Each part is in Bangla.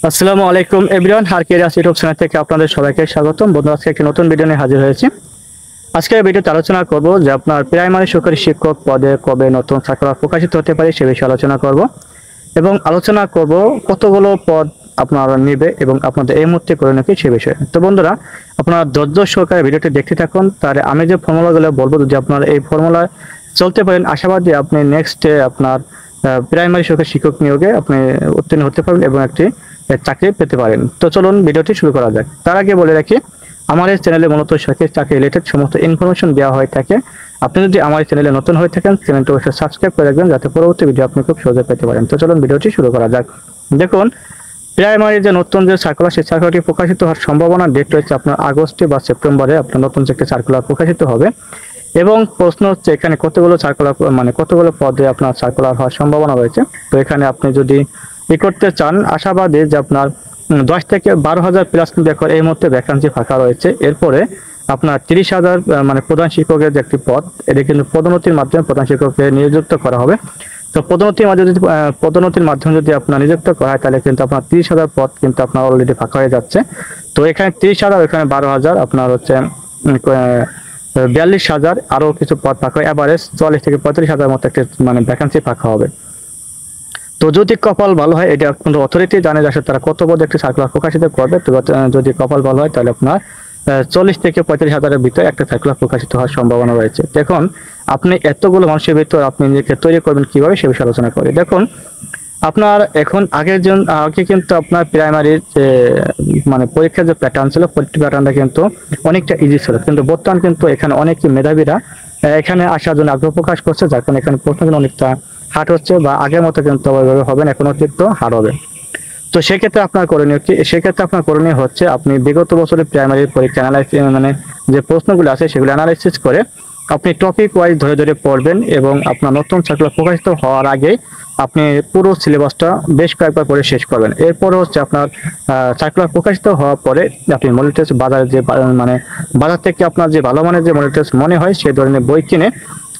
আসসালামু আলাইকুম এভরিওয়ান, হারকিরাস ইউটিউব চ্যানেল থেকে আপনাদের সবাইকে স্বাগতম। বন্ধুরা, আজকে একটি নতুন ভিডিও নিয়ে হাজির হয়েছি। আজকের ভিডিওতে আলোচনা করব যে আপনার প্রাইমারি সরকারি শিক্ষক পদে কবে নতুন সার্কুলার প্রকাশিত হতে পারে সে বিষয়ে আলোচনা করব এবং আলোচনা করব কতগুলো পদ আপনারা নেবে এবং আপনাদের এই মুহূর্তে করে নাকি সে বিষয়ে। তো বন্ধুরা, আপনারা ধৈর্য সহকারে ভিডিওটি দেখতে থাকুন। তাহলে আমি যে ফর্মুলাগুলো বলবো, যদি আপনারা এই ফর্মুলা চলতে পারেন, আশাবাদী আপনি নেক্সট আপনার প্রাইমারি সরকারি শিক্ষক নিয়োগে আপনি উত্তীর্ণ হতে পারবেন এবং একটি চাকরি পেতে পারেন। তো চলুন ভিডিওটি শুরু করা যাক। তার আগে বলে রাখি, আমার এই চ্যানেলে মূলত সরকারি চাকরি রিলেটেড সমস্ত ইনফরমেশন দেওয়া হয়ে থাকে। আপনি যদি আমার চ্যানেলে নতুন হয়ে থাকেন, চ্যানেলটি অবশ্যই সাবস্ক্রাইব করে রাখবেন যাতে পরবর্তী ভিডিও আপনি খুব সহজে পেতে পারেন। তো চলুন ভিডিওটি শুরু করা যাক। দেখুন, প্রাইমারি যে নতুন যে সার্কুলার, সেই সার্কুলারটি প্রকাশিত হওয়ার সম্ভাবনা ডেট রয়েছে আপনার আগস্টে বা সেপ্টেম্বরে আপনার নতুন যে একটি সার্কুলার প্রকাশিত হবে। এবং প্রশ্ন হচ্ছে এখানে কতগুলো সার্কুলার, মানে কতগুলো পদে আপনার সার্কুলার হওয়ার সম্ভাবনা রয়েছে। তো এখানে আপনি যদি করতে চান, আশাবাদী যে আপনার 10 থেকে 12,000 প্লাস কিন্তু এখন এই মুহূর্তে ভ্যাকান্সি ফাঁকা রয়েছে। এরপরে আপনার 30,000 মানে প্রধান শিক্ষকের যে একটি পদ, এটা কিন্তু পদোন্নতির মাধ্যমে প্রধান শিক্ষককে নিযুক্ত করা হবে। তো পদোন্নতির মাধ্যমে যদি আপনার নিযুক্ত করা হয়, তাহলে কিন্তু আপনার 30,000 পদ কিন্তু আপনার অলরেডি ফাঁকা হয়ে যাচ্ছে। তো এখানে 30,000, এখানে 12,000, আপনার হচ্ছে 42,000 আরো কিছু পদ ফাঁকা, এভারেজ 44 থেকে 45,000 মতো একটি মানে ভ্যাকান্সি ফাঁকা হবে। তো যদি কপাল ভালো হয়, এটা কিন্তু অথরিটি জানে যে তারা কত পদে একটি সার্কুলার প্রকাশিত করবে। তো যদি কপাল ভালো হয়, তাহলে আপনার 40 থেকে 35,000-এর ভিতরে একটা সার্কুলার প্রকাশিত হওয়ার সম্ভাবনা রয়েছে। দেখুন, আপনি এতগুলো মানুষের ভিতর আপনি নিজেকে তৈরি করবেন কিভাবে সে বিষয়ে আলোচনা করি। দেখুন, আপনার এখন আগে কিন্তু আপনার প্রাইমারির যে মানে পরীক্ষার যে প্যাটার্ন ছিল, প্যাটার্নটা কিন্তু অনেকটা ইজি ছিল, কিন্তু বর্তমান কিন্তু এখানে অনেক মেধাবীরা এখানে আসার জন্য আগ্রহ প্রকাশ করছে, যার কারণে এখানে প্রশ্ন কিন্তু অনেকটা হার্ড হচ্ছে, বা আগের মতো কিন্তু হবে না, এখন অতিরিক্ত হার্ড হবে। তো সেক্ষেত্রে আপনার করণীয় কি? সেক্ষেত্রে আপনার করণীয় হচ্ছে আপনি বিগত বছরের প্রাইমারি পরীক্ষা মানে যে প্রশ্নগুলো আছে সেগুলো অ্যানালাইসিস করে আপনি টপিক ওয়াইজ ধরে ধরে পড়বেন এবং আপনার নতুন সার্কুলার প্রকাশিত হওয়ার আগে আপনি পুরো সিলেবাসটা বেশ কয়েকবার করে শেষ করবেন। এরপরে হচ্ছে আপনার সার্কুলার প্রকাশিত হওয়ার পরে আপনি মডেল টেস্ট বাজারে যে মানে বাজার থেকে আপনার যে ভালো মানের যে মডেল টেস্ট মনে হয় সেই ধরনের বই কিনে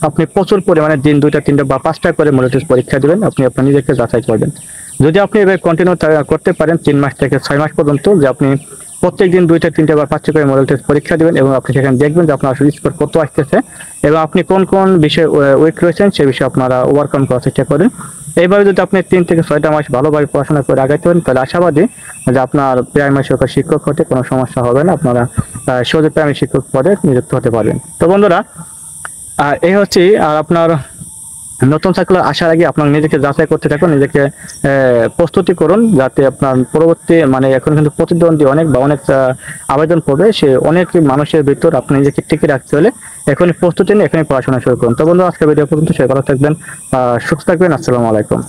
আপনি প্রচুর পরিমাণে দিন 2টা 3টা বা 5টা করে মডেল টেস্ট পরীক্ষা দেবেন। আপনি আপনার নিজেকে যাচাই করবেন। যদি আপনি এবার কন্টিনিউ করতে পারেন 3 মাস থেকে 6 মাস পর্যন্ত, যে আপনি প্রত্যেকদিন 2টা 3টা বা 5টা করে মডেল টেস্ট পরীক্ষা দেবেন এবং আপনি সেখানে দেখবেন যে আপনার আসলে স্কোর কত আসতেছে এবং আপনি কোন কোন বিষয়ে উইক রয়েছেন সে বিষয়ে আপনারা ওভারকাম করার চেষ্টা করেন। এইভাবে যদি আপনি 3 থেকে 6টা মাস ভালোভাবে পড়াশোনা করে আগাইতে পারেন, তাহলে আশাবাদী যে আপনার প্রাইমারি সরকারি শিক্ষক হতে কোনো সমস্যা হবে না, আপনারা সহজে প্রাইমারি শিক্ষক পদে নিযুক্ত হতে পারবেন। তো বন্ধুরা, এই হচ্ছে আর আপনার নতুন সার্কুলার আসার আগে আপনার নিজেকে যাচাই করতে থাকুন, নিজেকে প্রস্তুতি করুন, যাতে আপনার পরবর্তী মানে এখন কিন্তু প্রতিদ্বন্দ্বী অনেক বা অনেক আবেদন করবে, সে অনেক মানুষের ভিতর আপনি নিজেকে টিকে রাখতে হলে এখনই প্রস্তুতি নিয়ে এখনই পড়াশোনা শুরু করুন। তো বন্ধু, আজকে ভিডিও পর্যন্ত সবাই ভালো থাকবেন, সুস্থ থাকবেন। আসসালামু আলাইকুম।